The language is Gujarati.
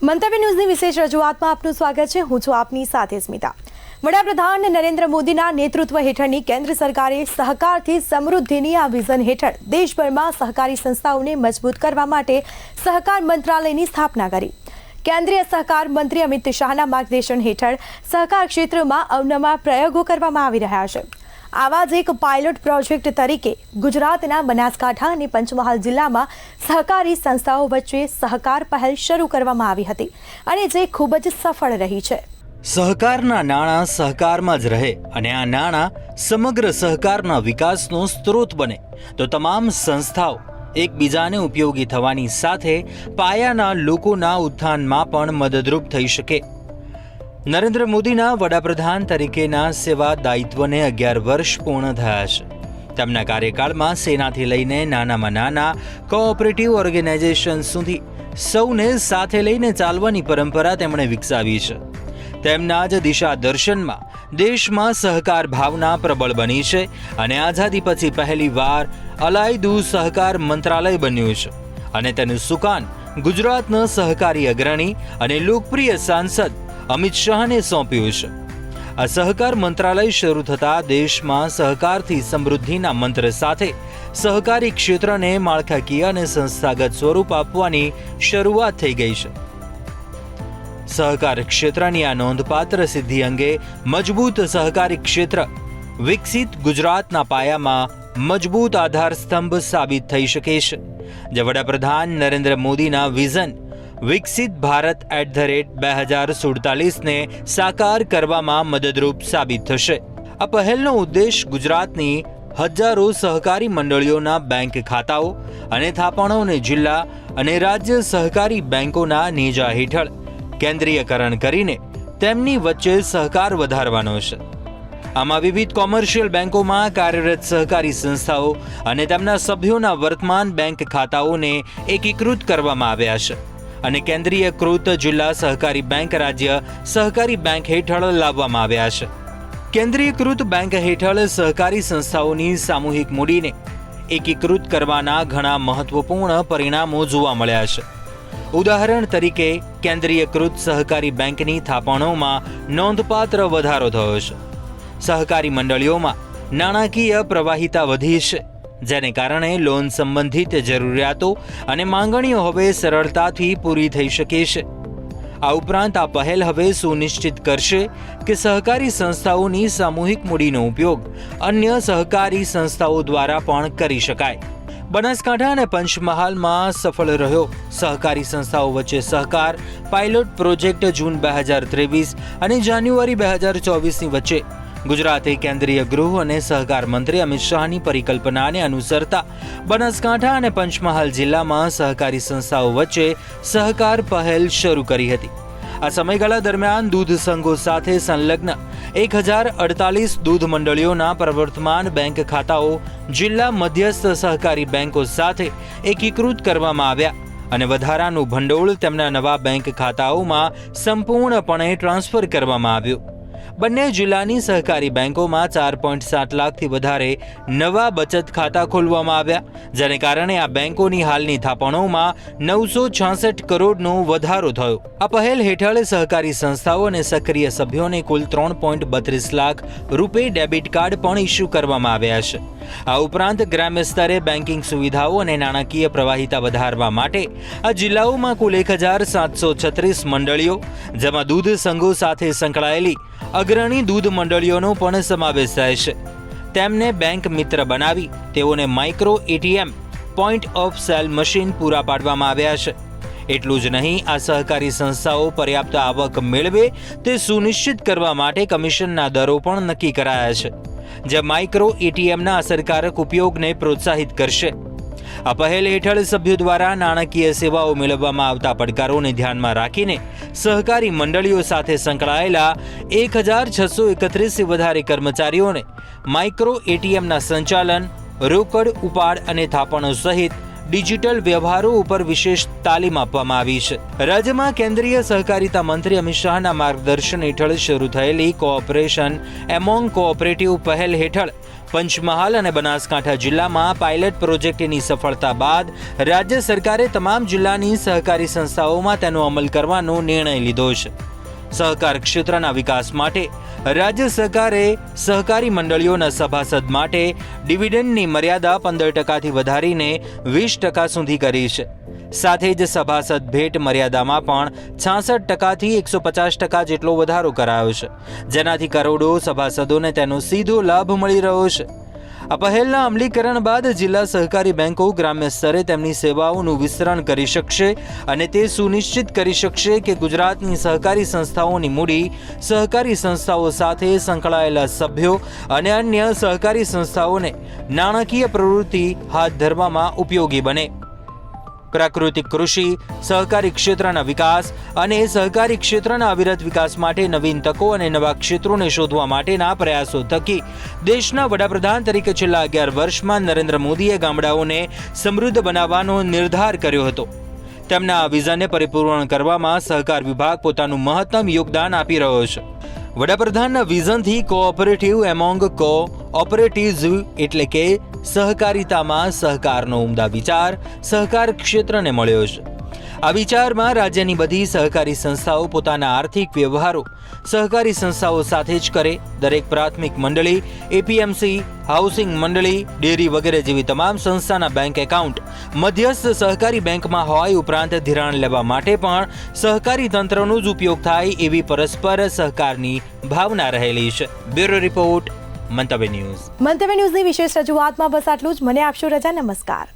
મંતવ્ય ન્યૂઝની વિશેષ રજૂઆતમાં આપનું સ્વાગત છે। હું છું આપની સાથે સ્મિતા। વડાપ્રધાન નરેન્દ્ર મોદીના નેતૃત્વ હેઠળની કેન્દ્ર સરકારે સહકારથી સમૃદ્ધિની આ વિઝન હેઠળ દેશભરમાં સહકારી સંસ્થાઓને મજબૂત કરવા માટે સહકાર મંત્રાલયની સ્થાપના કરી। કેન્દ્રીય સહકાર મંત્રી અમિત શાહના માર્ગદર્શન હેઠળ સહકાર ક્ષેત્રમાં અવનવા પ્રયોગો કરવામાં આવી રહ્યા છે। આવા જ એક પાયલોટ પ્રોજેક્ટ તરીકે ગુજરાતના બનાસકાંઠા અને પંચમહાલ જિલ્લામાં સહકારી સંસ્થાઓ વચ્ચે સહકાર પહેલ શરૂ કરવામાં આવી હતી અને જે ખૂબ જ સફળ રહી છે। સહકારના નાણાં સહકારમાં જ રહે અને આ નાણાં સમગ્ર સહકારના વિકાસનો સ્ત્રોત બને તો તમામ સંસ્થાઓ એકબીજાને ઉપયોગી થવાની સાથે પાયાના લોકોના ઉત્થાનમાં પણ મદદરૂપ થઈ શકે। નરેન્દ્ર મોદીના વડાપ્રધાન તરીકેના સેવા દાયિત્વને 11 વર્ષ પૂર્ણ થયા છે। તેમના કાર્યકાળમાં સેનાથી લઈને નાનામાં નાના કોઓપરેટિવ ઓર્ગેનાઇઝેશન સુધી સૌને સાથે લઈને ચાલવાની પરંપરા તેમણે વિકસાવી છે। તેમના જ દિશા દર્શનમાં દેશમાં સહકાર ભાવના પ્રબળ બની છે અને આઝાદી પછી પહેલીવાર અલાયદું સહકાર મંત્રાલય બન્યું છે અને તેનું સુકાન ગુજરાતના સહકારી અગ્રણી અને લોકપ્રિય સાંસદ અમિત શાહને સોંપ્યું છે। આ સહકાર મંત્રાલય શરૂ થતાં દેશમાં સહકારથી સમૃદ્ધિના મંત્ર સાથે સહકારી ક્ષેત્રને માળખાકીય અને સંસ્થાગત સ્વરૂપ આપવાની શરૂઆત થઈ ગઈ છે। સહકાર ક્ષેત્રની આ નોંધપાત્ર સિદ્ધિ અંગે મજબૂત સહકારી ક્ષેત્ર વિકસિત ગુજરાતના પાયામાં મજબૂત આધારસ્તંભ સાબિત થઈ શકે છે, જે વડાપ્રધાન નરેન્દ્ર મોદીના વિઝન વિકસિત ભારત @2047 ને સાકાર કરવામાં મદદરૂપ સાબિત થશે। આ પહેલનો ઉદ્દેશ ગુજરાતની હજારો સહકારી મંડળીઓના બેંક ખાતાઓ અને થાપણોને જિલ્લા અને રાજ્ય સહકારી બેંકોના નેજા હેઠળ કેન્દ્રીયકરણ કરીને તેમની વચ્ચે સહકાર વધારવાનો છે। આમાં વિવિધ કોમર્શિયલ બેંકોમાં કાર્યરત સહકારી સંસ્થાઓ અને તેમના સભ્યોના વર્તમાન બેંક ખાતાઓને એકીકૃત કરવામાં આવ્યા છે અને કેન્દ્રીયકૃત જિલ્લા સહકારી બેંક રાજ્ય સહકારી બેંક હેઠળ લાવવામાં આવ્યા છે। કેન્દ્રીયકૃત બેંક હેઠળ સહકારી સંસ્થાઓની સામૂહિક મૂડીને એકીકૃત કરવાના ઘણા મહત્વપૂર્ણ પરિણામો જોવા મળ્યા છે। ઉદાહરણ તરીકે કેન્દ્રીયકૃત સહકારી બેંકની થાપણોમાં નોંધપાત્ર વધારો થયો છે। સહકારી મંડળીઓમાં નાણાકીય પ્રવાહિતા વધી છે, જેને કારણે લોન સંબંધિત જરૂરિયાતો અને માંગણીઓ હવે સરળતાથી પૂરી થઈ શકે છે। આ ઉપરાંત આ પહેલ હવે સુનિશ્ચિત કરશે કે સહકારી સંસ્થાઓની સામૂહિક મૂડીનો ઉપયોગ અન્ય સહકારી સંસ્થાઓ દ્વારા પણ કરી શકાય। બનાસકાંઠા અને પંચમહાલમાં સફળ રહ્યો સહકારી સંસ્થાઓ વચ્ચે સહકાર પાયલોટ પ્રોજેક્ટ જૂન 2023 અને જાન્યુઆરી 2024ની વચ્ચે ગુજરાતે કેન્દ્રીય ગૃહ અને સહકાર મંત્રી અમિત શાહની પરિકલ્પનાને અનુસરતા બનાસકાંઠા અને પંચમહાલ જિલ્લામાં સહકારી સંસ્થાઓ વચ્ચે સહકાર પહેલ શરૂ કરી હતી। આ સમયગાળા દરમિયાન દૂધ સંઘો સાથે સંલગ્ન 1048 દૂધ મંડળીઓના પ્રવર્તમાન બેંક ખાતાઓ જિલ્લા મધ્યસ્થ સહકારી બેંકો સાથે એકીકૃત કરવામાં આવ્યા અને વધારાનું ભંડોળ તેમના નવા બેંક ખાતાઓમાં સંપૂર્ણપણે ટ્રાન્સફર કરવામાં આવ્યું। બંને જિલ્લાની સહકારી બેંકોમાં 4.7 લાખથી વધારે નવા બચત ખાતા ખોલવામાં આવ્યા, જેને કારણે આ બેંકોની હાલની થાપણોમાં 966 કરોડનો વધારો થયો। આ પહેલ હેઠળ સહકારી સંસ્થાઓ અને સક્રિય સભ્યોને કુલ 3.32 લાખ રૂપે ડેબિટ કાર્ડ પણ ઇસ્યુ કરવામાં આવ્યા છે। આ ઉપરાંત ગ્રામ્ય સ્તરે બેન્કિંગ સુવિધાઓ અને નાણાકીય પ્રવાહિતા વધારવા માટે આ જિલ્લાઓમાં કુલ 1736 મંડળીઓ, જેમાં દૂધ સંઘો સાથે સંકળાયેલી અગ્રણી દૂધ મંડળીઓનો પણ સમાવેશ થાય છે, તેમને બેંક મિત્ર બનાવી તેઓને micro ATM point of cell machine પૂરા પાડવામાં આવ્યા છે। એટલું જ નહીં, આ સહકારી સંસ્થાઓ પર્યાપ્ત આવક મેળવે તે સુનિશ્ચિત કરવા માટે કમિશનના દરો પણ નક્કી કરાયા છે, જે માઇક્રો એટીએમના અસરકારક ઉપયોગને પ્રોત્સાહિત કરશે। આ પહેલ હેઠળ સભ્યો દ્વારા નાણાકીય સેવાઓ મેળવવામાં આવતા પડકારોને ધ્યાનમાં રાખીને સહકારી મંડળીઓ સાથે સંકળાયેલા 1631થી વધારે કર્મચારીઓને માઇક્રો એટીએમના સંચાલન, રોકડ ઉપાડ અને થાપણો સહિત ડિજિટલ વ્યવહારો ઉપર વિશેષ તાલીમ આપવામાં આવી છે। રાજ્યમાં કેન્દ્રીય સહકારિતા મંત્રી અમિત શાહના માર્ગદર્શન હેઠળ શરૂ થયેલી કોઓપરેશન એમોંગ કોઓપરેટિવ પહેલ હેઠળ પંચમહાલ અને બનાસકાંઠા જિલ્લામાં પાયલટ પ્રોજેક્ટની સફળતા બાદ રાજ્ય સરકારે તમામ જિલ્લાની સહકારી સંસ્થાઓમાં તેનો અમલ કરવાનો નિર્ણય લીધો છે. સહકાર ક્ષેત્રના વિકાસ માટે રાજ્ય સરકારે સહકારી મંડળીઓના સભાસદ માટે ડિવિડન્ડની મર્યાદા 15% વધારીને 20% સુધી કરી છે. સાથે જ સભાસદ ભેટ મર્યાદામાં પણ 66%થી 150% જેટલો વધારો કરાયો છે, જેનાથી કરોડો સભાસદોને તેનો સીધો લાભ મળી રહ્યો છે. આ પહેલના અમલીકરણ બાદ જિલ્લા સહકારી બેંકો ગ્રામ્ય સ્તરે તેમની સેવાઓનું વિસ્તરણ કરી શકશે અને તે સુનિશ્ચિત કરી શકશે કે ગુજરાતની સહકારી સંસ્થાઓની મૂડી સહકારી સંસ્થાઓ સાથે સંકળાયેલા સભ્યો અને અન્ય સહકારી સંસ્થાઓને નાણાકીય પ્રવૃત્તિ હાથ ધરવામાં ઉપયોગી બને. પ્રાકૃતિક કૃષિ, સહકારી ક્ષેત્રના વિકાસ અને સહકારી ક્ષેત્રના અવિરત વિકાસ માટે નવીન તકો અને નવા ક્ષેત્રોને શોધવા માટેના પ્રયાસો થકી દેશના વડાપ્રધાન તરીકે છેલ્લા 11 વર્ષમાં નરેન્દ્ર મોદીએ ગામડાઓને સમૃદ્ધ બનાવવાનો નિર્ધાર કર્યો હતો. તેમના આ વિઝનને પરિપૂર્ણ કરવામાં સહકાર વિભાગ પોતાનું મહત્તમ યોગદાન આપી રહ્યો છે. વડાપ્રધાનના વિઝનથી કોઓપરેટિવ એમોંગ કોઓપરેટિવ્સ એટલે કે સહકારિતામાં સહકારનો ઉમદા વિચાર સહકાર ક્ષેત્રને મળ્યો છે. આ વિચારમાં રાજ્યની બધી સહકારી સંસ્થાઓ પોતાના આર્થિક વ્યવહારો સહકારી સંસ્થાઓ સાથે જ કરે. દરેક પ્રાથમિક મંડળી, એપીએમસી, હાઉસિંગ મંડળી, ડેરી વગેરે જેવી તમામ સંસ્થાના બેંક એકાઉન્ટ મધ્યસ્થ સહકારી બેંકમાં હોય, ઉપરાંત ધિરાણ લેવા માટે પણ સહકારી તંત્રનો જ ઉપયોગ થાય એવી પરસ્પર સહકારની ભાવના રહેલી છે. બ્યુરો રિપોર્ટ, મંતવ્ય ન્યૂઝ. મંતવ્ય ન્યૂઝની વિશેષ રજૂઆતમાં બસ આટલું જ. મને આપશો રજા. નમસ્કાર.